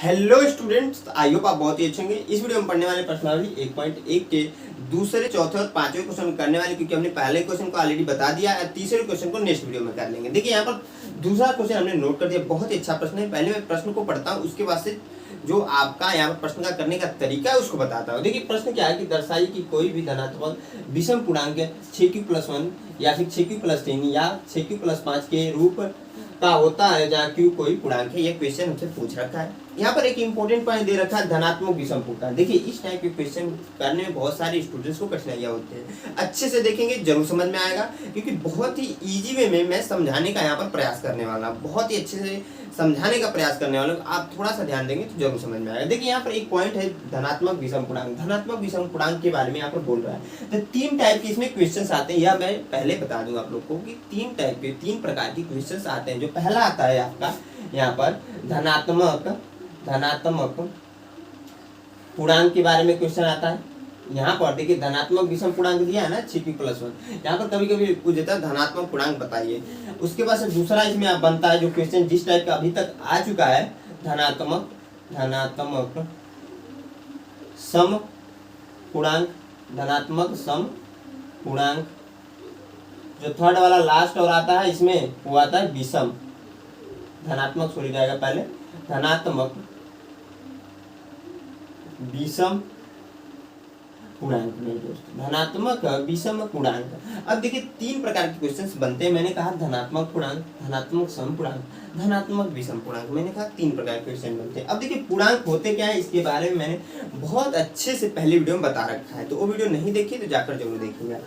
Hello students, I hope आप बहुत ही अच्छे होंगे। इस वीडियो में पढ़ने वाले प्रश्नावली 1.1 के दूसरे, चौथे और पांचवें क्वेश्चन करने वाले, क्योंकि हमने पहले क्वेश्चन को ऑलरेडी बता दिया है। तीसरे क्वेश्चन को नेक्स्ट वीडियो में कर लेंगे। देखिए यहाँ पर दूसरा क्वेश्चन हमने नोट कर दिया, बहुत ही अच्छा प्रश्न है। पहले मैं प्रश्न को पढ़ता हूँ, उसके बाद से जो आपका यहाँ पर प्रश्न का करने का तरीका है उसको बताता हूँ। देखिए प्रश्न क्या है कि दर्शाइए कि कोई भी धनात्मक विषम पूर्णांक 6q+1 या फिर 6q+3 या 6q+5 के रूप का होता है जहाँ q कोई पूर्णांक है। ये क्वेश्चन हमसे पूछ रखा है। यहाँ पर एक इंपॉर्टेंट पॉइंट दे रखा है धनात्मक विषम पूर्णांक। देखिए इस टाइप के क्वेश्चन करने में बहुत सारे स्टूडेंट्स को कठिनाइयाँ होती हैं। अच्छे से देखेंगे जरूर समझ में आएगा, क्योंकि बहुत ही इजी वे में मैं समझाने का यहाँ पर प्रयास करने वाला हूँ। बहुत ही अच्छे से समझाने का प्रयास करने वाले हूँ। आप थोड़ा सा ध्यान देंगे तो जरूर समझ में आएगा। देखिए यहाँ पर एक पॉइंट है धनात्मक विषम पूर्णांक। धनात्मक विषम पूर्णांक के बारे में यहाँ पर बोल रहा है। तो तीन टाइप के इसमें क्वेश्चन आते हैं, यह मैं पहले बता दूंगा आप लोग को कि तीन टाइप के, तीन प्रकार के क्वेश्चन आते हैं। जो पहला आता है आपका यहाँ पर धनात्मक पूर्णांक के बारे में क्वेश्चन आता है। यहाँ पर देखिए धनात्मक विषम पूर्णांक दिया है ना 6q+1। यहाँ पर कभी कभी पूछ देता है धनात्मक पूर्णांक बताइए। उसके बाद से दूसरा इसमें आप बनता है जो क्वेश्चन जिस टाइप का अभी तक आ चुका है, धनात्मक सम पूर्णांक। धनात्मक सम पूर्णांक जो थर्ड वाला लास्ट और आता है, इसमें वो आता है विषम। धनात्मक सॉरी जाएगा पहले, धनात्मक विषम पूर्णांक नहीं दोस्तों, धनात्मक विषम पूर्णांक। अब देखिए तीन प्रकार के क्वेश्चंस बनते हैं। मैंने कहा धनात्मक पूर्णांक, धनात्मक सम पूर्णांक, धनात्मक विषम पूर्णांक। मैंने कहा तीन प्रकार के क्वेश्चन बनते हैं। अब देखिए पूर्णांक होते क्या है, इसके बारे में मैंने बहुत अच्छे से पहले वीडियो में बता रखा है, तो वो वीडियो नहीं देखी तो जाकर जरूर देखिएगा।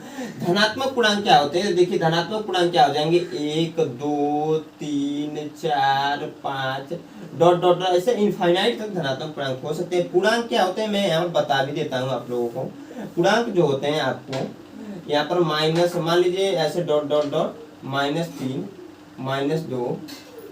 धनात्मक पूर्णांक क्या होते हैं, देखिए धनात्मक पूर्णांक क्या हो जाएंगे, 1 2 3 4 5 डॉट डॉट ऐसे इनफाइनाइट तक धनात्मक पूर्णांक हो सकते हैं। पूर्णांक क्या होते हैं मैं यहाँ पर बता भी देता हूँ आप लोगों को। पूर्णांक जो होते हैं आपको यहाँ पर माइनस, मान लीजिए ऐसे डॉट डॉट डॉट -3 -2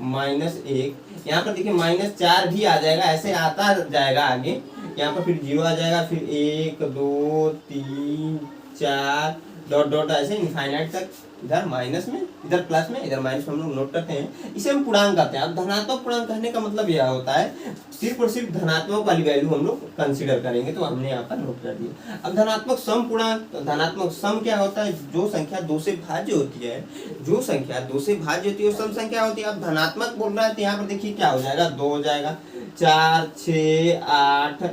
-1, यहाँ पर देखिए -4 भी आ जाएगा, ऐसे आता जाएगा आगे। यहाँ पर फिर 0 आ जाएगा, फिर 1 2 3 4 डॉट डॉट ऐसे इनफाइनाइट तक, इधर माइनस में इधर प्लस में इधर माइनस में हम लोग नोट करते हैं। इसे हम पूर्णांक कहते हैं। अब धनात्मक पूर्णांक कहने का मतलब यह होता है सिर्फ और सिर्फ धनात्मक वाली वैल्यू हम लोग कंसीडर करेंगे, तो हमने यहाँ पर नोट कर दिया। अब धनात्मक सम पूर्णांक, धनात्मक सम क्या होता है, जो संख्या 2 से भाज्य होती है, जो संख्या 2 से भाज्य होती है वो सम संख्या होती है। अब धनात्मक बोल रहा है तो यहाँ पर देखिए क्या हो जाएगा, 2 हो जाएगा, 4 6 8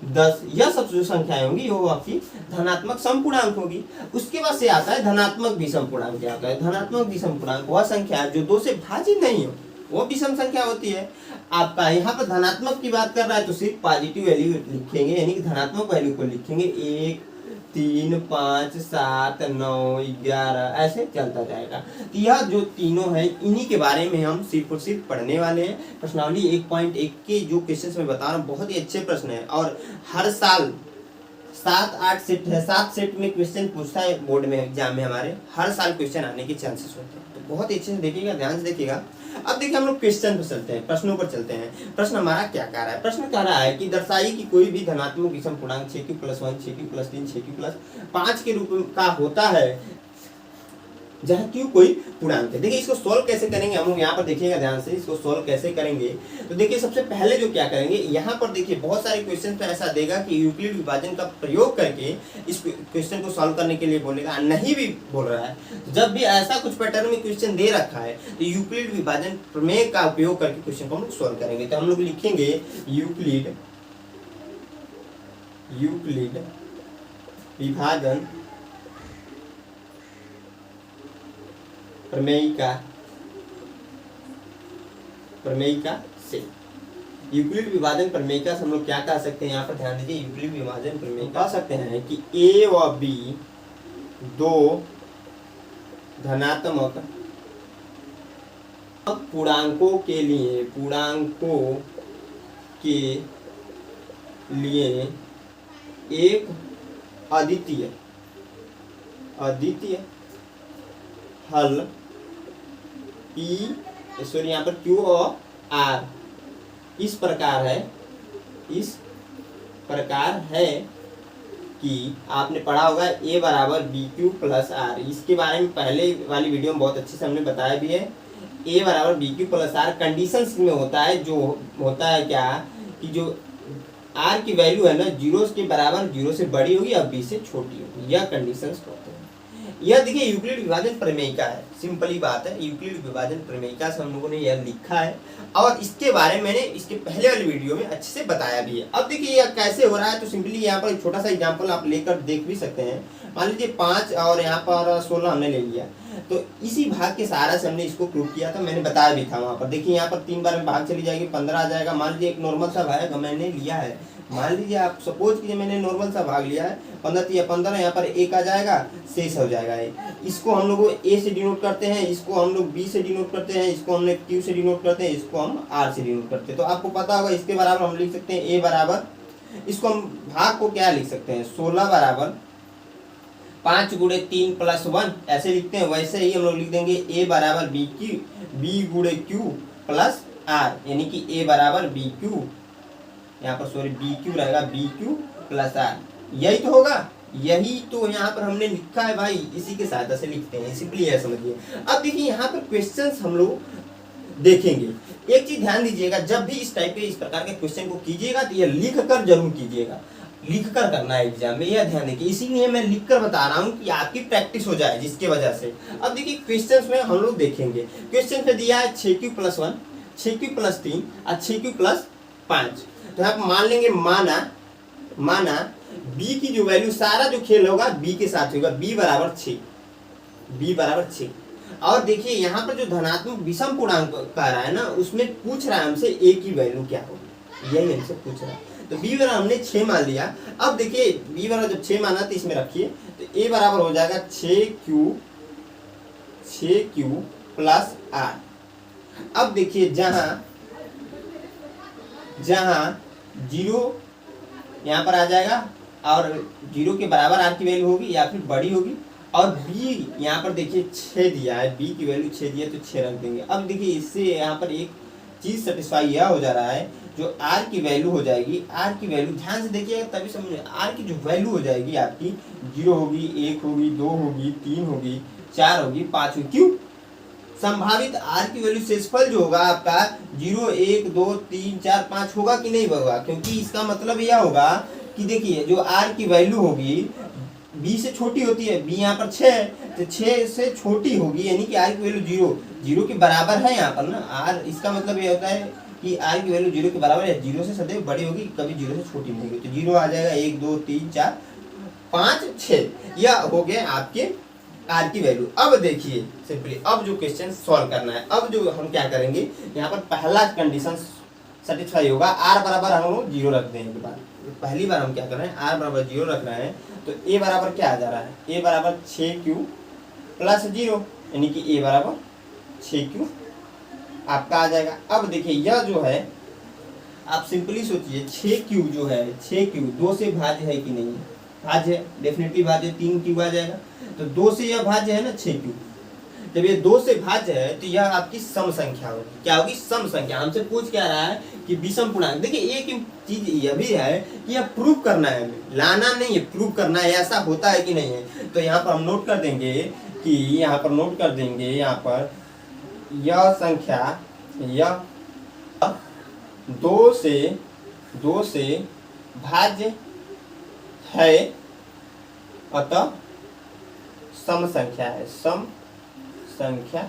10, यह सब जो संख्याएं होंगी वो आपकी धनात्मक सम पूर्णांक होगी। उसके बाद से आता है धनात्मक विषम पूर्णांक। क्या होता है धनात्मक विषम पूर्णांक, वह संख्या जो 2 से भाज्य नहीं हो वो विषम संख्या होती है। आपका यहाँ पर धनात्मक की बात कर रहा है तो सिर्फ पॉजिटिव वैल्यू लिखेंगे, यानी कि धनात्मक वैल्यू को लिखेंगे। 1 3 5 7 9 11 ऐसे चलता जाएगा। तो यह जो तीनों है इन्हीं के बारे में हम सिर्फ और सिर्फ पढ़ने वाले हैं। प्रश्नावली 1.1 के जो क्वेश्चन मैं बता रहा हूँ बहुत ही अच्छे प्रश्न है, और हर साल 7-8 सेट है, 7 सेट में क्वेश्चन पूछता है बोर्ड में, एग्जाम में हमारे हर साल क्वेश्चन आने के चांसेस होते हैं। तो बहुत ही अच्छे से देखिएगा, ध्यान से देखिएगा। अब देखिए हम लोग क्वेश्चन पर चलते हैं, प्रश्नों पर चलते हैं। प्रश्न हमारा क्या कह रहा है, प्रश्न कह रहा है कि दर्शाइए कि कोई भी धनात्मक विषम पूर्णांक 6q+1 6q+3 6q+5 के रूप का होता है जहाँ q कोई पूर्णांक है। देखिए इसको सोल्व कैसे करेंगे हम लोग, यहाँ पर देखिएगा ध्यान से, इसको सोल्व कैसे करेंगे। तो देखिए सबसे पहले जो क्या करेंगे, यहाँ पर देखिए बहुत सारे क्वेश्चन पे ऐसा देगा कि यूक्लिड विभाजन का प्रयोग करके इस क्वेश्चन को सॉल्व करने के लिए बोलेगा, नहीं भी बोल रहा है। तो जब भी ऐसा कुछ पैटर्न में क्वेश्चन दे रखा है तो यूक्लिड विभाजन प्रमेय का उपयोग करके क्वेश्चन को हम लोग सॉल्व करेंगे। तो हम लोग लिखेंगे यूक्लिड विभाजन प्रमेयिका से, यूक्लिड विभाजन प्रमेयिका से हम लोग क्या कह सकते हैं, यहाँ पर ध्यान दीजिए। यूक्लिड विभाजन प्रमेयिका कह सकते हैं कि ए व बी दो धनात्मक पूर्णांकों के लिए एक अद्वितीय हल यहाँ पर Q और R इस प्रकार है कि आपने पढ़ा होगा A बराबर BQ+R। इसके बारे में पहले वाली वीडियो में बहुत अच्छे से हमने बताया भी है। A बराबर BQ+R कंडीशंस में होता है, जो होता है क्या कि जो आर की वैल्यू है ना 0 के बराबर 0 से बड़ी होगी और बी से छोटी होगी, यह कंडीशंस होते हैं। यह देखिए यूक्लिड विभाजन प्रमेयिका है, सिंपली बात है, यूक्लिड विभाजन प्रमेयिका से हम लोगों ने यह लिखा है और इसके बारे में मैंने इसके पहले वाली वीडियो में अच्छे से बताया भी है। अब देखिए यह कैसे हो रहा है, तो सिंपली यहाँ पर एक छोटा सा एग्जांपल आप लेकर देख भी सकते हैं। मान लीजिए 5 और यहाँ पर 16 हमने ले लिया, तो इसी भाग के सहारा से हमने इसको प्रूव किया था, मैंने बताया भी था वहाँ पर। देखिए यहाँ पर 3 बार में भाग चली जाएगी, 15 आ जाएगा। मान लीजिए एक नॉर्मल सा भाग मैंने लिया है, मान लीजिए आप सपोज कीजिए मैंने नॉर्मल सा भाग लिया है, 15 यहाँ पर 1 आ जाएगा, शेष हो जाएगा 1। इसको हम लोग ए से डिनोट करते हैं, इसको हम लोग बी से डिनोट करते हैं, इसको हमने क्यू से डिनोट करते हैं, इसको हम आर से डिनोट करते हैं। तो आपको पता होगा इसके बराबर हम लिख सकते हैं ए बराबर, इसको हम भाग को क्या लिख सकते हैं 16 बराबर 5 गुणे 3 प्लस 1 ऐसे लिखते हैं। वैसे ही हम लोग लिख देंगे ए बराबर बी गुणे क्यू प्लस आर, यानी कि ए बराबर बी क्यू, यहाँ पर सॉरी बी क्यू रहेगा बी क्यू प्लस आर। यही तो होगा, यही तो यहाँ पर हमने लिखा है भाई, इसी के सहायता से लिखते हैं, सिंपली यह समझिए। अब देखिए यहाँ पर क्वेश्चंस हम लोग देखेंगे। एक चीज ध्यान दीजिएगा, जब भी इस टाइप के इस प्रकार के क्वेश्चन को कीजिएगा तो यह लिख कर जरूर कीजिएगा, लिख कर करना है एग्जाम में, यह ध्यान देखिए। इसीलिए मैं लिख कर बता रहा हूँ कि आपकी प्रैक्टिस हो जाए, जिसकी वजह से। अब देखिए क्वेश्चंस में हम लोग देखेंगे, क्वेश्चन में दिया है 6q + 1, 6q + 3 और 6q + 5। तो आप मान लेंगे, माना b की जो वैल्यू, सारा जो खेल होगा b के साथ होगा, b बराबर 6। और देखिए यहाँ पर जो धनात्मक विषम पूर्णांक कह रहा है ना, उसमें पूछ रहा है हमसे a की वैल्यू क्या होगी, यही हमसे पूछ रहा है। तो b बराबर हमने 6 मान लिया। अब देखिए b बराबर जब 6 माना तो इसमें रखिए, तो a बराबर हो जाएगा 6q प्लस r। अब देखिए जहां 0 यहाँ पर आ जाएगा और 0 के बराबर r की वैल्यू होगी या फिर बड़ी होगी, और b यहाँ पर देखिए 6 दिया है, b की वैल्यू 6 दिया तो 6 रख देंगे। अब देखिए इससे यहाँ पर एक चीज सेटिस्फाई यह हो जा रहा है, जो r की वैल्यू हो जाएगी, r की वैल्यू ध्यान से देखिएगा तभी समझिए, r की जो वैल्यू हो जाएगी आपकी 0 होगी, 1 होगी, 2 होगी, 3 होगी, 4 होगी, 5 होगी। क्यों? संभावित r की वैल्यू शेषफल जो होगा आपका 0, 1, 2, 3, 4, 5 होगा कि नहीं होगा, क्योंकि इसका मतलब यह होगा कि देखिए जो r की वैल्यू होगी b से छोटी होती है, b यहाँ पर 6 है तो 6 से छोटी होगी, यानी कि r की वैल्यू 0 के बराबर है यहाँ पर ना r। इसका मतलब ये होता है कि r की वैल्यू 0 के बराबर है, 0 से सदैव बड़ी होगी, कभी 0 से छोटी नहीं होगी। तो 0 आ जाएगा, 1, 2, 3, 4, 5, 6, यह हो गए आपके r की वैल्यू। अब देखिए सिंपली, अब जो क्वेश्चन सॉल्व करना है, अब जो हम क्या करेंगे, यहाँ पर पहला कंडीशन सेटिस्फाई होगा, r बराबर हम लोग 0 रख देंगे के बाद। पहली बार हम क्या कर रहे हैं, r बराबर 0 रख रहे हैं, तो a बराबर क्या आ जा रहा है, a बराबर 6q प्लस 0, यानी कि a बराबर 6q आपका आ जाएगा। अब देखिए यह जो है, आप सिंपली सोचिए 6q जो है, 6q 2 से भाज्य है कि नहीं है, भाज्य है, डेफिनेटली भाज्य, 3q आ जाएगा। तो 2 से यह भाज्य है ना 6q, जब ये 2 से भाज्य है तो यह आपकी सम संख्या होगी। क्या होगी? सम संख्या। हमसे पूछ क्या रहा है कि विषम पूर्णांक। देखिए एक चीज यह भी है कि यह प्रूव करना है, लाना नहीं है, प्रूव करना है, ऐसा होता है कि नहीं है। तो यहाँ पर हम नोट कर देंगे कि यहाँ पर नोट कर देंगे, यहाँ पर यह संख्या, यह 2 से भाज्य है, अतः सम संख्या है, सम संख्या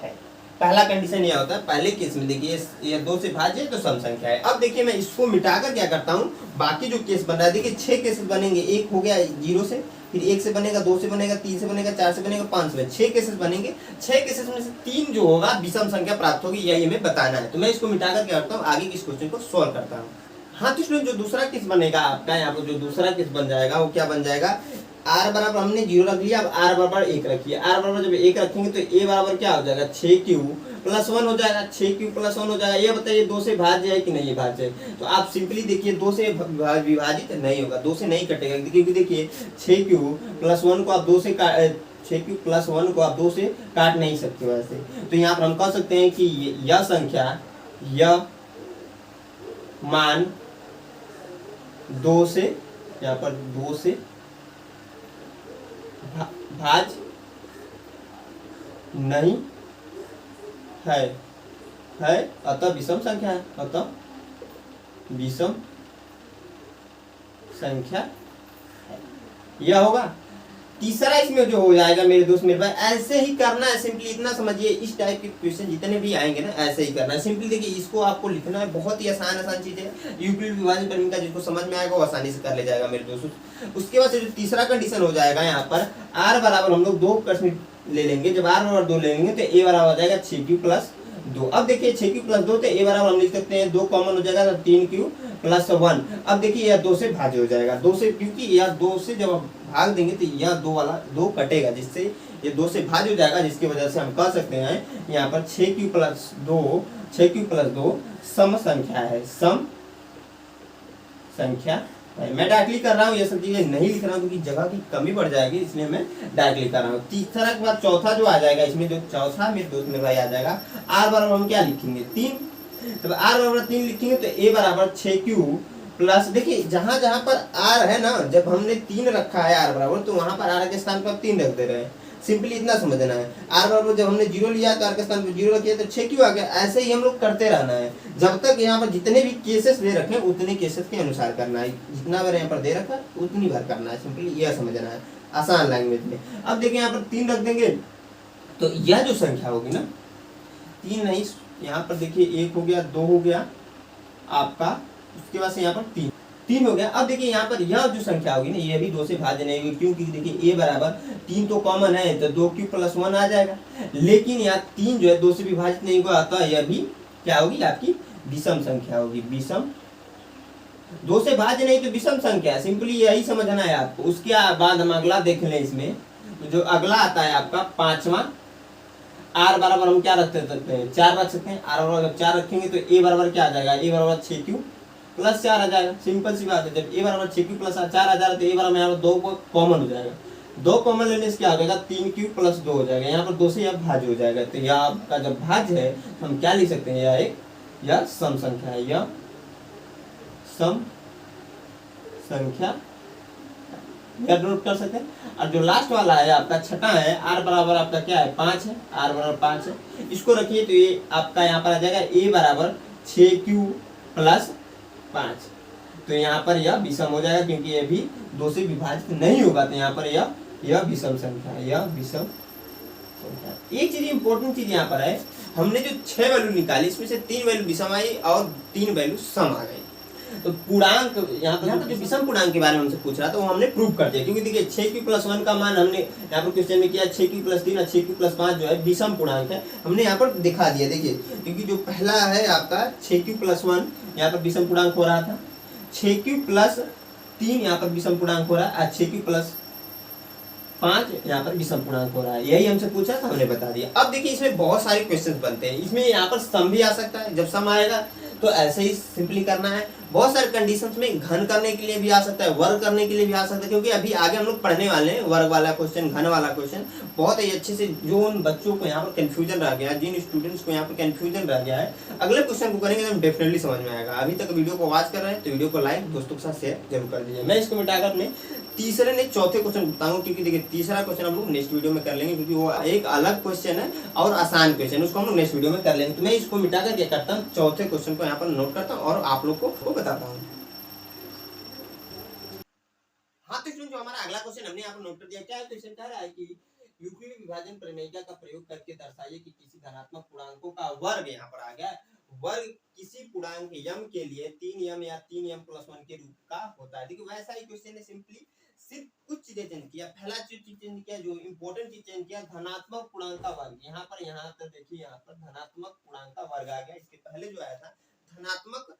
है। पहला कंडीशन यह होता है, पहले केस में देखिए ये 2 से भाज्य है तो सम संख्या है। अब देखिए मैं इसको मिटाकर क्या करता हूँ, बाकी जो केस बन रहा है, देखिए 6 केसेस बनेंगे, एक हो गया 0 से, फिर 1 से बनेगा, 2 से बनेगा, 3 से बनेगा, 4 से बनेगा, 5 से, 6 केसेस बनेंगे। 6 केसेस में से 3 जो होगा विषम संख्या प्राप्त होगी, यही हमें बताना है। तो मैं इसको मिटाकर क्या करता हूँ, आगे इस क्वेश्चन को सोल्व करता हूँ। हाँ, तो इसमें जो दूसरा केस बनेगा आपका, यहाँ पर जो दूसरा केस बन जाएगा वो क्या बन जाएगा, r बराबर हमने 0 रख लिया, अब r बराबर 1 रखिए। r बराबर जब 1 रखेंगे तो a बराबर क्या हो जाएगा, 6q प्लस 1 हो जाएगा, 6q प्लस 1 हो जाएगा। ये बताइए 2 से भाज्य है कि नहीं है भाज्य? तो आप सिंपली देखिए 2 से विभाजित नहीं होगा, 2 से नहीं कटेगा, क्योंकि देखिए 6q प्लस 1 को आप 2 से 6q प्लस 1 को आप 2 से काट नहीं सकते वैसे। तो यहाँ पर हम कह सकते हैं कि यह संख्या, यह मान 2 से, यहाँ पर 2 से भाज्य नहीं है, अतः विषम संख्या है, अतः विषम संख्या है। यह होगा। तीसरा इसमें जो हो जाएगा मेरे दोस्त मेरे भाई, ऐसे ही करना है, सिंपली इतना समझिए, इस टाइप के क्वेश्चन जितने भी आएंगे ना ऐसे ही करना है। सिंपली देखिए इसको आपको लिखना है, बहुत ही आसान आसान चीज है। यूक्लिड विभाजन प्रमेय का जिसको समझ में आएगा वो आसानी से कर ले जाएगा मेरे दोस्तों। उसके बाद से जो तीसरा कंडीशन हो जाएगा यहाँ पर, आर बराबर हम लोग 2 प्रश्न ले लेंगे। जब आर बराबर 2 ले लेंगे तो ए बराबर हो जाएगा 6q+2। अब देखिए 6q+2 तो ए बराबर हम लिख सकते हैं 2 कॉमन हो जाएगा तो 3q+1। अब देखिए यह 2 से भाज्य हो जाएगा, 2 से, क्योंकि यह 2 से जब आप भाग देंगे तो यह 2 वाला 2 कटेगा, जिससे ये 2 से भाज्य हो जाएगा, जिसकी वजह से हम कह सकते हैं यहाँ पर 6q+2 सम संख्या है, सम संख्या है। मैं डायरेक्टली कर रहा हूँ, ये सब चीजें नहीं लिख रहा हूँ क्योंकि जगह की कमी पड़ जाएगी, इसलिए मैं डायरेक्टली कर रहा हूँ। तीसरा के बाद चौथा जो आ जाएगा, इसमें जो चौथा मेरे दोस्त मेरे भाई आ जाएगा, आर बराबर हम क्या लिखेंगे 3। तो आर बराबर 3 लिखेंगे तो ए बराबर 6q+, देखिए जहां जहां पर आर है ना, जब हमने 3 रखा है आर बराबर, तो वहां पर आर के स्थान पर 3 रख दे रहे हैं। सिंपली इतना समझना है। आर बराबर जब हमने 0 लिया तो आर के स्थान पर 0 रखिए तो 6q आ गया। ऐसे ही हम लोग करते रहना है जब तक यहाँ पर जितने भी केसेस दे रखे उतने केसेस के अनुसार करना है, जितना बार यहाँ पर दे रखा उतनी बार करना है। सिंपली यह समझना है आसान लैंग्वेज में। अब देखिए यहाँ पर 3 रख देंगे तो यह जो संख्या होगी ना, 3 नहीं, यहाँ पर देखिए 1 हो गया, 2 हो गया आपका, उसके बाद से यहाँ पर 3 हो गया। अब देखिए यहाँ पर यह जो संख्या होगी ना, ये भी 2 से भाज्य नहीं होगी, क्योंकि देखिए a बराबर 3 तो कॉमन है तो 2q+1 आ जाएगा। लेकिन यहाँ 3 जो है 2 से विभाजित नहीं हुआ, तो यह भी क्या होगी आपकी विषम संख्या होगी। विषम, 2 से भाज्य नहीं तो विषम संख्या, सिंपली यही समझना है आपको। उसके बाद हम अगला देख लें। इसमें तो जो अगला आता है आपका 5वां, आर बराबर हम क्या रख सकते हैं 4 रख सकते हैं। आर बराबर जब 4 रखेंगे तो ए बराबर क्या आ जाएगा, ए बराबर 6q+4 आ जाएगा। सिंपल सी बात है, जब ए बराबर 6q+4 आ जाएगा तो ए बराबर यहाँ पर 2 कॉमन हो जाएगा, 2 कॉमन लेने से क्या हो जाएगा 3q+2 हो जाएगा। यहाँ पर 2 से यह भाज्य हो जाएगा, तो यह आपका जब भाज्य है तो हम क्या लिख सकते हैं, यह सम संख्या है, यह सम संख्या, यह नोट कर सकते हैं। और जो लास्ट वाला है आपका छठा है, आर बराबर आपका क्या है 5 है, आर बराबर 5 है, इसको रखिए तो ये आपका यहाँ पर आ जाएगा ए बराबर 6q+5। तो यहाँ पर यह विषम हो जाएगा, क्योंकि ये भी 2 से विभाजित नहीं होगा, तो यहाँ पर यह विषम संख्या है, यह विषम संख्या। एक चीज इंपॉर्टेंट चीज यहाँ पर है, हमने जो 6 वैल्यू निकाली इसमें से 3 वैल्यू विषम आई और 3 वैल्यू सम आ गई। तो पूर्णांक यहाँ पर जो विषम पूर्णांक के बारे में हमसे पूछ रहा था वो हमने प्रूव कर दिया, क्योंकि देखिए 6q+1 का मान हमने यहाँ पर क्वेश्चन में किया, 6q+3 और 6q+5 जो है विषम पूर्णांक है, हमने यहाँ पर दिखा दिया। देखिए क्योंकि जो पहला है आपका 6q+1 यहाँ पर विषम पूर्णांक हो रहा था, 6q+3 यहाँ पर विषम पूर्णांक हो रहा है, 6q+5 यहाँ पर विषम पूर्णांक हो रहा है। यही हमसे पूछा था, हमने बता दिया। अब देखिए इसमें बहुत सारे क्वेश्चंस बनते हैं, इसमें यहाँ पर सम भी आ सकता है, जब सम आएगा तो ऐसे ही सिंपली करना है। बहुत सारे कंडीशंस में घन करने के लिए भी आ सकता है, वर्ग करने के लिए भी आ सकता है, क्योंकि अभी आगे हम लोग पढ़ने वाले हैं वर्ग वाला क्वेश्चन, घन वाला क्वेश्चन बहुत ही अच्छे से। जो उन बच्चों को यहाँ पर कंफ्यूजन रह गया है, जिन स्टूडेंट्स को यहाँ पर कंफ्यूजन रह गया है, अगले क्वेश्चन को करेंगे तो डेफिनेटली समझ में आएगा। अभी तक वीडियो को वॉच कर रहे हैं तो वीडियो को लाइक दोस्तों के साथ शेयर जरूर कर दीजिए। मैं इसको मिटाकर अपने तीसरे ने चौथे क्वेश्चन बताऊंगा, क्योंकि देखिए तीसरा क्वेश्चन हम लोग नेक्स्ट वीडियो में कर लेंगे, क्योंकि वो एक अलग क्वेश्चन है और आसान क्वेश्चन, उसको हम लोग नेक्स्ट वीडियो में कर लेंगे। तो मैं इसको मिटाकर क्या करता हूँ, चौथे क्वेश्चन को यहाँ पर नोट करता हूँ और आप लोग को बताता हूँ। हाँ तो जो हमारा अगला क्वेश्चन हमने यहाँ पर नोट कर दिया, क्या क्वेश्चन कह रहा है कि यूक्लिड विभाजन प्रमेय का प्रयोग करके दर्शाइए कि किसी धनात्मक पूर्णांकों का वर्ग, यहाँ पर आ गया वर्ग किसी पूर्णांक यम के लिए 3m या 3m+1 के रूप का होता है। देखिए वैसा ही क्वेश्चन है, सिंपली सिर्फ कुछ चीजें चेंज किया। पहला चीज चेंज किया, जो इंपॉर्टेंट चीज चेंज किया, धनात्मक पूर्णांक का वर्ग। यहाँ पर देखिए यहाँ पर धनात्मक पूर्णांक का वर्ग आ गया। इसके पहले जो आया था धनात्मक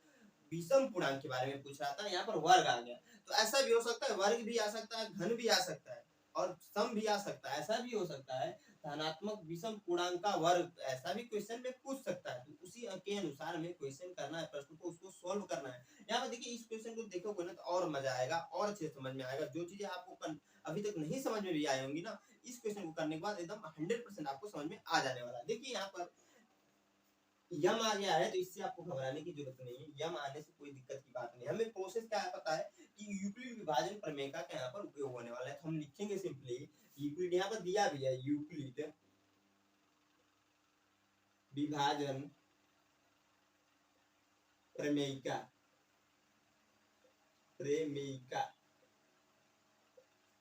विषम पूर्णांक के बारे में पूछ रहा था, यहाँ पर वर्ग आ गया। तो ऐसा भी हो सकता है, वर्ग भी आ सकता है, घन भी आ सकता है और सम भी आ सकता है। ऐसा भी हो सकता है धनात्मक विषम पूर्णांक का वर्ग, ऐसा भी क्वेश्चन में पूछ सकता है। तो उसी के अनुसार में क्वेश्चन करना है, प्रश्न को उसको सॉल्व करना है। यहाँ पर देखिए इस क्वेश्चन को देखोगे ना तो और मजा आएगा और अच्छे समझ में आएगा। जो चीजें आपको अभी तक नहीं समझ में भी आई होंगी ना, इस क्वेश्चन को करने के बाद एकदम 100% आपको समझ में आ जाने वाला है। देखिए यहाँ पर यम आ गया है, तो इससे आपको घबराने की जरूरत नहीं है। यम आने से कोई दिक्कत की बात नहीं है। हमें प्रोसेस क्या है पता है कि यूक्लिड विभाजन प्रमेय का यहाँ पर उपयोग होने वाला है। तो हम लिखेंगे सिंपली यूक्लिड, यहाँ पर दिया भी है यूक्लिड विभाजन प्रमेय का प्रेमिका,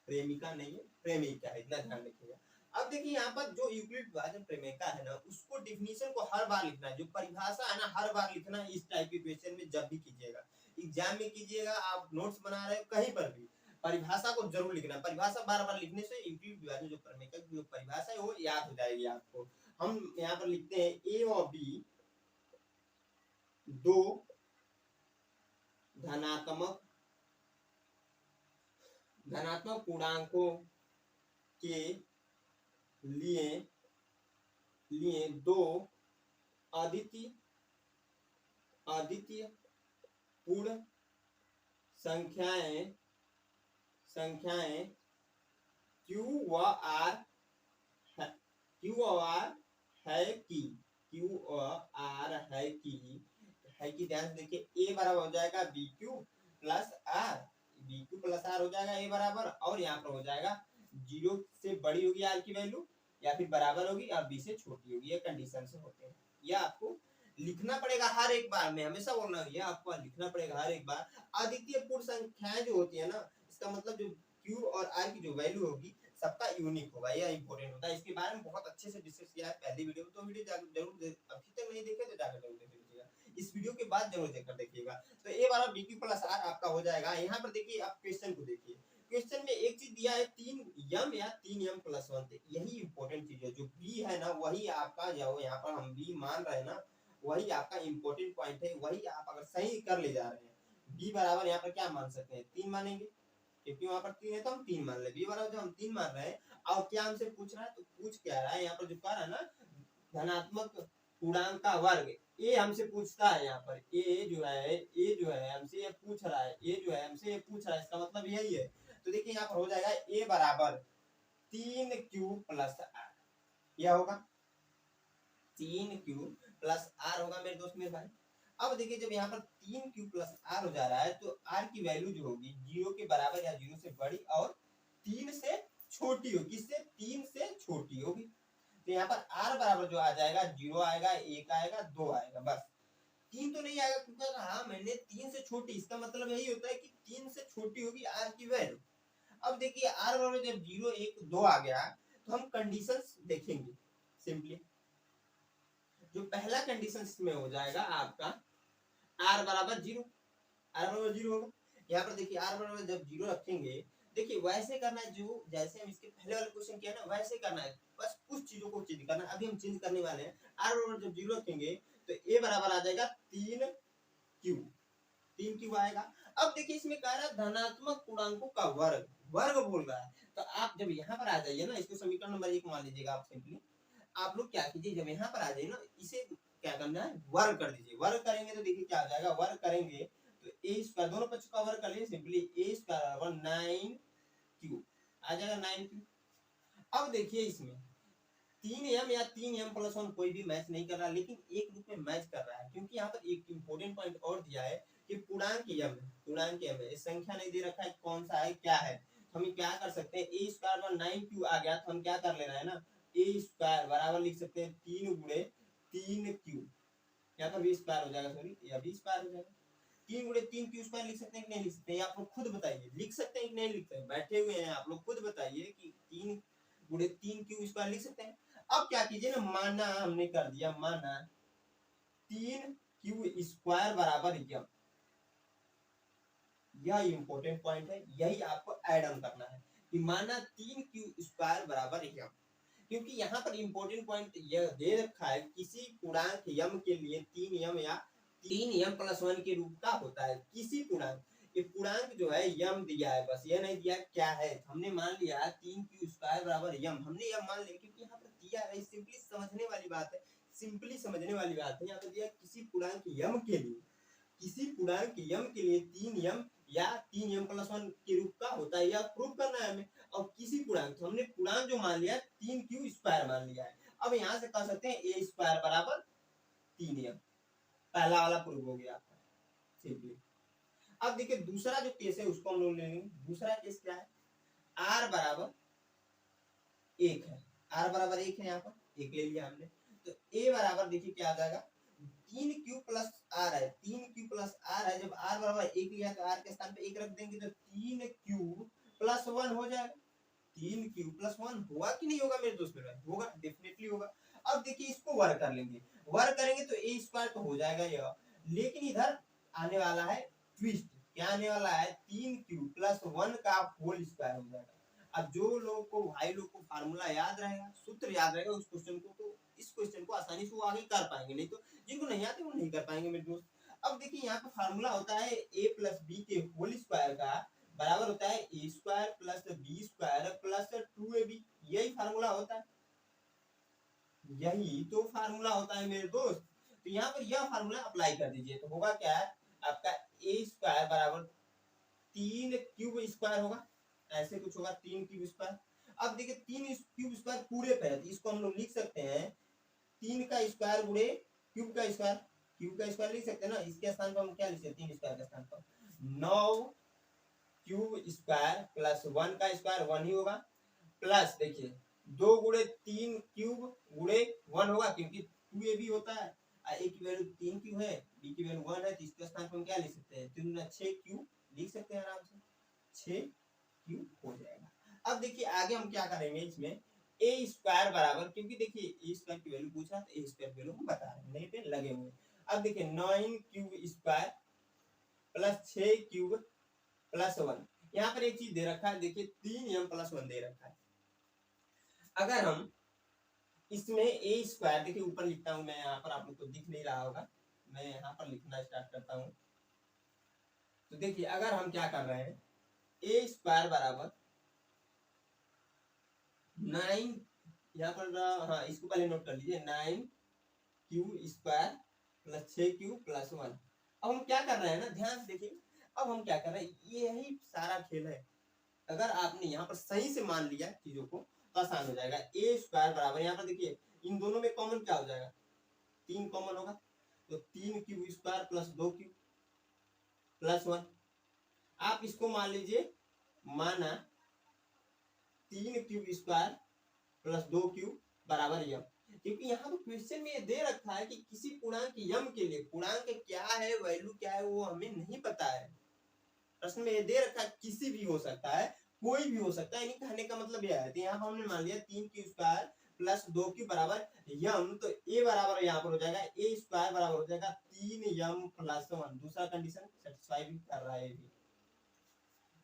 प्रेमिका नहीं है, प्रेमिका है, इतना ध्यान रखिएगा। अब देखिए यहाँ पर जो यूक्लिड विभाजन प्रेमिका है ना, उसको डिफिनीशन को हर बार लिखना है, जो परिभाषा है ना हर बार लिखना है। इस टाइप के क्वेश्चन में जब भी कीजिएगा, एग्जाम में कीजिएगा, आप नोट्स बना रहे हो कहीं पर भी, परिभाषा को जरूर लिखना है। परिभाषा बार बार लिखने से यूक्लिड विभाजन जो प्रेमिका की जो परिभाषा है वो याद हो जाएगी आपको। हम यहाँ पर लिखते हैं ए और बी दो धनात्मक पूर्णांकों के लिए दो अद्वितीय पूर्ण संख्याएं Q व R है कि ध्यान से देखिए, A बराबर हो जाएगा BQ plus R, BQ plus R हो जाएगा A बराबर, और यहाँ पर हो जाएगा 0 से बड़ी होगी R की वैल्यू या फिर बराबर होगी और B से छोटी होगी। ये कंडीशन से होते हैं। यह आपको लिखना पड़ेगा हर एक बार में, हमेशा बोलना है, आपको लिखना पड़ेगा हर एक बार। अद्वितीय पूर्ण संख्याएं जो होती है ना, इसका मतलब जो Q और R की जो वैल्यू होगी सबका यूनिक होगा, यह इंपॉर्टेंट होता है। इसके बारे में बहुत अच्छे से डिस्कस किया है पहली वीडियो में, तो वीडियो जरूर अभी तक नहीं देखे तो जाकर जरूर देख लीजिएगा, इस वीडियो के बाद जरूर देखकर देखिएगा। तो ए वाला BQ प्लस R आपका हो जाएगा। यहाँ पर देखिए, आप क्वेश्चन को देखिए, क्वेश्चन में एक चीज दिया है 3m या 3m प्लस 1, यही इंपॉर्टेंट चीज है। जो बी है ना वही आपका, जो यहाँ पर हम बी मान रहे हैं ना, वही आपका इंपॉर्टेंट पॉइंट है। वही आप अगर सही कर ले जा रहे हैं, बी बराबर यहाँ पर क्या मान सकते हैं, 3 मानेंगे, क्योंकि वहां पर 3 है तो हम 3 मान ले। बी बराबर जब हम 3 मान रहे हैं, और क्या हमसे पूछ रहा है, तो पूछ क्या रहा है यहाँ पर, जो कह रहा है ना धनात्मक पूर्णांक का वर्ग, ए हमसे पूछता है। यहाँ पर ए जो है हमसे ये पूछ रहा है, ए जो है हमसे ये पूछ रहा है, इसका मतलब यही है। तो देखिए यहाँ पर हो जाएगा ए बराबर 3Q प्लस R, यह होगा 3Q प्लस R होगा मेरे दोस्त मेरे भाई। अब देखिए, जब यहाँ पर 3Q प्लस R हो जा रहा है, तो R की वैल्यू जो होगी 0 के बराबर या 0 से बड़ी और 3 से छोटी होगी, किससे, 3 से छोटी होगी। तो यहाँ पर R बराबर जो आ जाएगा 0 आएगा, 1 आएगा, 2 आएगा, बस 3 तो नहीं आएगा, क्योंकि हाँ मैंने 3 से छोटी, इसका मतलब यही होता है कि 3 से छोटी होगी R की वैल्यू। अब देखिए R बराबर जब 0, 1, 2 आ गया, तो हम कंडीशंस देखेंगे सिंपली। जो पहला कंडीशन इसमें हो जाएगा आपका R बराबर 0, R बराबर 0 होगा। यहाँ पर देखिए R बराबर जब 0 रखेंगे, देखिए वैसे करना है जो जैसे हम इसके पहले वाले क्वेश्चन किया ना, वैसे करना है, बस कुछ चीजों को चेंज करना है। अभी हम चेंज करने वाले हैं। R बराबर जब 0 रखेंगे तो A बराबर आ जाएगा 3Q आएगा। अब देखिए इसमें कह रहा है धनात्मक पूर्णांकों का वर्ग बोल रहा है। तो आप जब यहाँ पर आ जाइए ना, इसको समीकरण नंबर 1 मान लीजिएगा आप। सिंपली आप लोग क्या कीजिए, जब यहाँ पर आ जाइए ना, इसे क्या करना है, वर्ग कर दीजिए। वर्ग करेंगे तो देखिए क्या आ जाएगा, वर्ग करेंगे तो ए स्क्वायर, दोनों पक्ष का वर्ग कर लीजिए, सिंपली ए स्क्वायर बराबर 9Q आ जाएगा, 9Q। अब देखिए इसमें 3m या 3m प्लस 1 कोई भी मैच नहीं कर रहा, लेकिन एक रूप में मैच कर रहा है, क्योंकि यहाँ पर एक इंपॉर्टेंट पॉइंट और दिया है कि पूर्णांक m है, संख्या नहीं दे रखा है कौन सा है क्या है। हम क्या कर सकते हैं, ए स्क्वायर पर 9Q आ गया, तो हम क्या कर ले रहे हैं ना, ए स्क्वायर बराबर लिख सकते हैं 3 गुणे 3Q, यहाँ पर बी स्क्वायर हो जाएगा, सॉरी या बी स्क्वायर हो जाएगा। 3 गुणे 3Q स्क्वायर लिख सकते हैं कि नहीं लिख सकते हैं, आप लोग खुद बताइए, लिख सकते हैं कि नहीं लिख सकते हैं, बैठे हुए हैं आप लोग, खुद बताइए कि 3 गुणे 3Q स्क्वायर लिख सकते हैं। अब क्या कीजिए ना, माना हमने कर दिया, माना 3Q स्क्वायर बराबर m, यह इंपॉर्टेंट पॉइंट है, यही आपको ऐड ऑन करना है कि माना 3Q स्क्वायर बराबर m, क्योंकि यहाँ पर इंपॉर्टेंट पॉइंट यह दे रखा है किसी पूर्णांक m के लिए 3m या 3m प्लस 1 के रूप का होता है। किसी पूर्णांक, ये पूर्णांक जो है m दिया है, बस ये नहीं दिया क्या है। हमने मान लिया 3Q स्क्वायर बराबर m, हमने यह मान लिया क्योंकि यहाँ पर दिया है, सिंपली समझने वाली बात है, सिंपली समझने वाली बात है। यहाँ पर दिया किसी पूर्णांक m के लिए, किसी पूर्णांक m के लिए 3m या 3m प्लस 1 के रूप का होता है, यह प्रूव करना है हमें। और किसी पूर्णांक, तो हमने पूर्णांक जो मान लिया 3Q स्क्वायर मान लिया है। अब यहाँ से कह सकते हैं a स्क्वायर बराबर 3m, पहला वाला प्रूव हो गया आपका सिंपली। अब देखिए दूसरा जो केस है उसको हम लोग लेंगे। दूसरा केस क्या है, r बराबर 1 है, r बराबर 1 है, यहाँ पर 1 ले लिया हमने। तो a बराबर देखिए क्या आ जाएगा, 3 क्यू प्लस आर है, 3 क्यू प्लस आर है। जब आर बराबर 1 लिया तो आर के स्थान पे 1 रख देंगे तो 3 क्यू प्लस 1 हो जाएगा। 3 क्यू प्लस 1 होगा कि नहीं होगा मेरे दोस्त? मेरा होगा, डेफिनेटली होगा। अब देखिए इसको वर्क कर लेंगे, वर्क करेंगे तो ए स्क्वायर तो हो जाएगा ये, लेकिन इधर आने वाला है ट्विस्ट। क्या आने वाला है? 3 क्यू प्लस 1 का होल स्क्वायर हो जाएगा। अब जो लोग को, भाई लोग को फार्मूला याद रहेगा, सूत्र याद रहेगा उस क्वेश्चन को, तो इस क्वेश्चन को आसानी से वो आगे कर पाएंगे, नहीं तो जिनको नहीं आते वो नहीं कर पाएंगे मेरे दोस्त। अब देखिए यहाँ पे फार्मूला होता है a प्लस बी के होल स्क्वायर का बराबर होता है A square plus B square plus 2ab। यही फार्मूला होता है, यही तो फार्मूला होता है मेरे दोस्त। तो यहाँ पर यह फार्मूला अप्लाई कर दीजिए तो होगा क्या है आपका ए स्क्वायर बराबर 3 क्यूब स्क्वायर होगा, ऐसे कुछ होगा 3 क्यूब स्क्वायर। अब देखिए 3 क्यूब स्क्वायर पूरे पे है तो इसको हम लोग लिख सकते हैं 3 का स्क्वायर गुणे क्यूब का स्क्वायर, क्यूब का स्क्वायर लिख सकते हैं ना। इसके स्थान पर हम क्या लिख सकते हैं? 3 स्क्वायर के स्थान पर 9 क्यूब स्क्वायर प्लस 1 का स्क्वायर 1 ही होगा, प्लस देखिए 2 गुणे 3 क्यूब गुणे 1 होगा, क्योंकि 2ab होता है। ए की वैल्यू 3 क्यू है, बी की वैल्यू 1 है, तो इसके स्थान पर हम क्या लिख सकते हैं? 3 गुना 6 क्यू लिख सकते हैं आराम से, 6 क्यू हो जाएगा। अब देखिए आगे हम क्या करेंगे इसमें, ए स्क्वायर बराबर, क्योंकि देखिए ए स्क्वायर की वैल्यू पूछा तो ए स्क्वायर की वैल्यू हम बता रहे हैं, नहीं पे लगे हुए। अब देखिए 9 cube square plus 6 cube plus 1, यहाँ पर एक चीज दे रखा है, देखिए 3m प्लस 1 दे रखा है। अगर हम इसमें ए स्क्वायर, देखिए ऊपर लिखता हूं मैं, यहाँ पर आप लोग को दिख नहीं रहा होगा, मैं यहाँ पर लिखना स्टार्ट करता हूं। तो देखिए अगर हम क्या कर रहे हैं, ए स्क्वायर बराबर 9, यहाँ पर हाँ इसको पहले नोट कर लीजिए, 9 Q square plus 6 Q plus 1। अब हम क्या कर रहे हैं ना, ध्यान से देखिए, अब हम क्या कर रहे हैं, यही सारा खेल है। अगर आपने यहाँ पर सही से मान लिया चीजों को तो आसान हो जाएगा। ए स्क्वायर बराबर, यहाँ पर देखिए इन दोनों में कॉमन क्या हो जाएगा? 3 कॉमन होगा, तो 3 cube square plus 2 Q plus 1। आप इसको मान लीजिए, माना 3 क्यूब स्क्वायर प्लस 2 क्यू बराबर यम, क्योंकि यहाँ तो क्वेश्चन में ये दे रखा है कि किसी पूर्णांक यम के लिए पूर्णांक क्या है, वैल्यू क्या है, वो हमें नहीं पता है। प्रश्न में ये दे रखा है किसी भी हो सकता है, कोई भी हो सकता है, यानी कहने का मतलब यह है। तो यहाँ हमने मान लिया 3 क्यू स्क्वायर प्लस 2 क्यू बराबर यम, तो ए बराबर यहाँ पर हो जाएगा ए स्क्वायर बराबर हो जाएगा 3m प्लस 1। दूसरा कंडीशन सेटिस्फाई भी कर रहा है, भी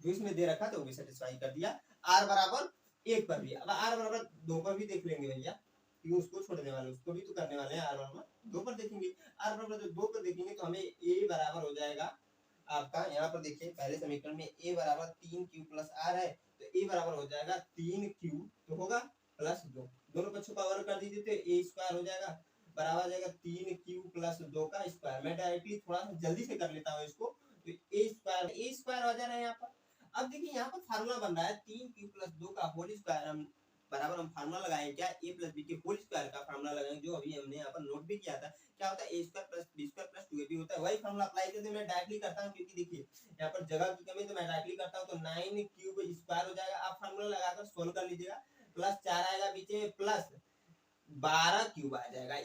जो इसमें दे रखा था वो भी सेटिस्फाई कर दिया। आर बराबर 1 पर भी, अब आर बराबर 2 पर भी देख लेंगे भैया, क्यों उसको छोड़ने वाले, उसको भी तो करने वाले हैं। आर बराबर 2 पर देखेंगे, आर बराबर 2 पर देखेंगे तो हमें ए बराबर हो जाएगा आपका, यहाँ पर देखिए पहले समीकरण में ए बराबर 3 क्यू प्लस आर है, तो ए बराबर हो जाएगा 3 क्यू तो होगा प्लस 2, दोनों पक्षों का वर्ग कर दीजिए तो ए स्क्वायर हो जाएगा बराबर आ जाएगा 3 क्यू प्लस 2 का स्क्वायर। मैं डायरेक्टली थोड़ा सा जल्दी से कर लेता हूँ इसको, तो ए स्क्वायर आ जा रहा है यहाँ पर। अब देखिए यहाँ पर फार्मूला बन रहा है 3 क्यू प्लस 2 का होल स्क्वायर, हम बराबर हम फार्मूला लगाएंगे क्या, ए प्लस बी के होल स्क्वायर का फार्मूला लगाएंगे, जो अभी हमने यहाँ पर नोट भी किया था। क्या होता है? A square plus B square plus 2ab होता है, वही फार्मूला अप्लाई करते मैं डायरेक्टली करता हूँ, क्योंकि देखिए यहाँ पर जगह की कमी, तो मैं डायरेक्टली करता हूँ। तो 9 क्यूब स्क्वायर हो जाएगा, आप फार्मूला लगाकर सोल्व कर लीजिएगा, प्लस 4 आएगा बीच में, प्लस 12 क्यूब आ जाएगा।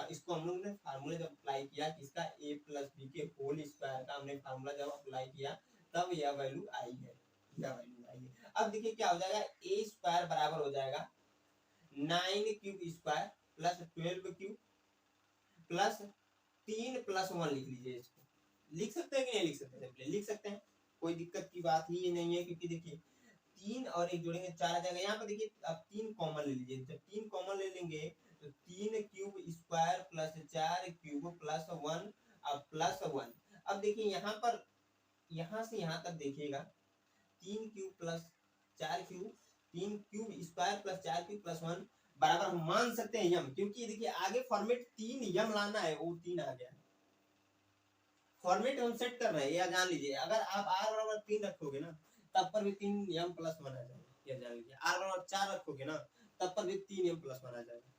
इसको हम लोग ने फार्मूला जब अप्लाई किया, किसका, ए प्लस बी के होल स्क्वायर का हमने फार्मूला जब अप्लाई किया तब यह वैल्यू आई है, यह वैल्यू आई है। अब देखिए क्या हो जाएगा, ए स्क्वायर बराबर हो जाएगा 9 cube square plus 12 cube plus 3 plus 1 लिख लीजिए। इसको लिख सकते हैं कि नहीं लिख सकते? सिंपली लिख सकते हैं, कोई दिक्कत की बात ही नहीं है, क्योंकि देखिए 3 और 1 जोड़ेंगे 4 आ जाएगा। यहाँ पर देखिए अब 3 कॉमन ले लीजिए, जब 3 कॉमन ले लेंगे तो 3 cube square plus 4 cube plus 1 अब प्लस 1। अब देखिए यहाँ पर यहाँ से यहाँ तक देखिएगा 3 cube plus 4 cube, 3 cube square plus 4 cube plus 1 बराबर हम मान सकते हैं यम, क्योंकि देखिए आगे फॉर्मेट 3 यम लाना है, वो 3 आ गया। फॉर्मेट हम सेट कर रहे हैं, या जान लीजिए अगर आप आर बराबर 3 रखोगे ना तब पर भी 3m प्लस 1 आ जाएगा, या जान लीजिए आर बराबर 4 रखोगे ना तब पर भी 3m प्लस 1 आ जाएगा।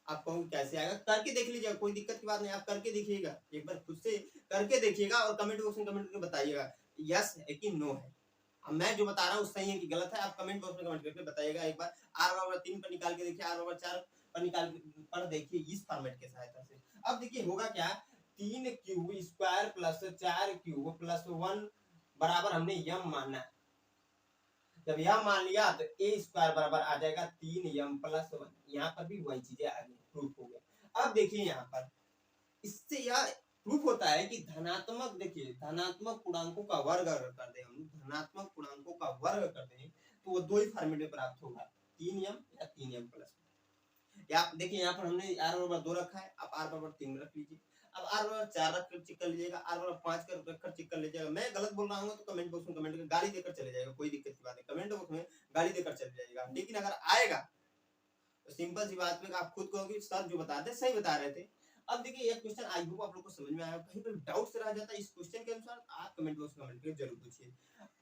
आप कहोगे कैसे आएगा, करके देख लीजिएगा, कोई दिक्कत की बात नहीं, आप करके देखिएगा, एक बार खुद से करके देखिएगा और कमेंट बॉक्स में कमेंट करके बताइएगा यस है कि नो है। अब मैं जो बता रहा हूँ सही है कि गलत है, आप कमेंट बॉक्स में कमेंट करके बताइएगा। एक बार आर बराबर 3 पर निकाल के देखिए, आर बराबर 4 पर देखिए इस फॉर्मेट के सहायता से। अब देखिए होगा क्या, 3 cube square plus 4 cube plus 1 बराबर हमने यम माना। जब यह मान लिया तो ए स्क्वायर बराबर आ जाएगा 3m प्लस 1। यहाँ पर भी वही चीजें आ गई, प्रूफ हो गया। अब देखिए यहाँ पर इससे यह प्रूफ होता है कि धनात्मक, देखिए धनात्मक पूर्णांकों का वर्ग अगर कर दे, हम धनात्मक पूर्णांकों का वर्ग कर दें तो वो दो ही फॉर्मेट में प्राप्त होगा, 3m या 3m प्लस। या देखिए यहाँ पर हमने r बराबर 2 रखा है, आप r बराबर 3 रख लीजिए। अब r बराबर 4 रख कर चेक कर लीजिएगा, r बराबर 5 कर रख कर चेक कर लीजिएगा। मैं गलत बोल रहा हूँ तो कमेंट बॉक्स में कमेंट कर गाली देकर चले जाएगा, कोई दिक्कत की बात नहीं, कमेंट बॉक्स में गाली देकर चले जाएगा। लेकिन अगर आएगा तो सिंपल सी बात पे आप खुद कहोगे सर जो बता रहे सही बता रहे थे। अब देखिए ये क्वेश्चन आई होप आप लोग को समझ में आया, कहीं पर डाउट रह जाता है इस क्वेश्चन के अनुसार आप कमेंट बॉक्स में कमेंट करके जरूर पूछिए।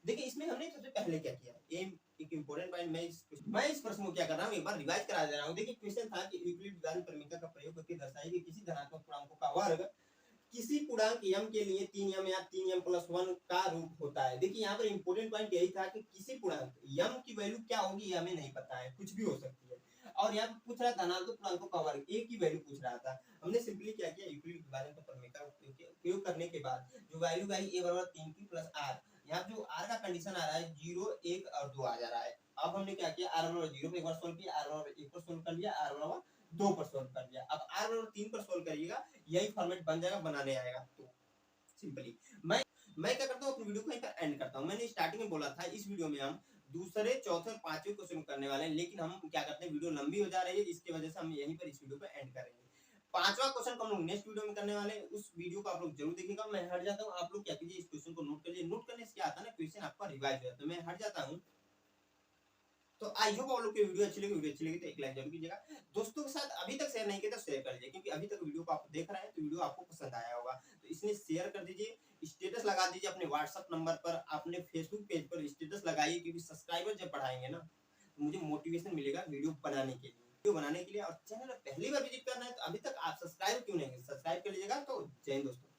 देखिए इसमें हमने सबसे पहले क्या किया, एक इंपॉर्टेंट पॉइंट, मैं इस प्रश्न को क्या कर रहा हूँ एक बार रिवाइज करा दे रहा हूँ। देखिए क्वेश्चन था कि यूक्लिड विभाजन प्रमेय का प्रयोग करके दर्शाइए कि किसी धनात्मक पूर्णांकों का वर्ग किसी पूर्णांक m के लिए 3m या 3m प्लस 1 का रूप होता है। देखिए यहाँ पर इंपॉर्टेंट पॉइंट यही था कि किसी पूर्णांक m की वैल्यू क्या होगी हमें नहीं पता है, कुछ भी हो सकती है। और यहाँ पे पूछ रहा था धनात्मक पूर्णांकों का वर्ग, a की वैल्यू पूछ रहा था। हमने सिंपली क्या किया, यूक्लिड विभाजन का प्रमेय का उपयोग करने के बाद जो वैल्यू आई a बराबर 3q प्लस r, यहाँ जो r का कंडीशन आ रहा है 0, 1 और 2 आ जा रहा है। अब हमने क्या किया, r बराबर 0 पे एक बार सोल्व किया, r बराबर 1 पर सोल्व कर लिया, r बराबर 2 पर सोल्व कर लिया। अब r बराबर 3 पर सोल्व करिएगा, यही फॉर्मेट बन जाएगा, बनाने आएगा। तो सिंपली मैं क्या करता हूँ, अपनी वीडियो को यहीं पर एंड करता हूँ। मैंने स्टार्टिंग में बोला था इस वीडियो में हम दूसरे, चौथे और पांचवें क्वेश्चन करने वाले हैं, लेकिन हम क्या करते हैं वीडियो लंबी हो जा रही है, इसकी वजह से हम यहीं पर इस वीडियो को एंड करेंगे। पांचवा क्वेश्चन को हम लोग नेक्स्ट वीडियो में करने वाले हैं, उस वीडियो को आप लोग जरूर देखिएगा। मैं हट जाता हूँ, आप लोग क्या कीजिए इस क्वेश्चन को नोट करिए, नोट करने से क्या आता है ना, क्वेश्चन आपका रिवाइज हो जाता है। मैं हट जाता हूँ। तो आई होप आप लोग की वीडियो अच्छी लगी, वीडियो अच्छी लगी तो एक लाइक जरूर कीजिएगा। दोस्तों के साथ अभी तक शेयर नहीं किया तो शेयर कर लीजिए, क्योंकि अभी तक वीडियो को आप देख रहे हैं तो वीडियो आपको पसंद आया होगा, तो इसलिए शेयर कर दीजिए, स्टेटस लगा दीजिए अपने व्हाट्सएप नंबर पर, अपने फेसबुक पेज पर स्टेटस लगाइए, क्योंकि सब्सक्राइबर जब बढ़ाएंगे ना तो मुझे मोटिवेशन मिलेगा वीडियो बनाने के लिए। और चैनल पहली बार विजिट करना है तो अभी तक आप सब्सक्राइब क्यों नहीं, सब्सक्राइब कर लीजिएगा। तो जय हिंद दोस्तों।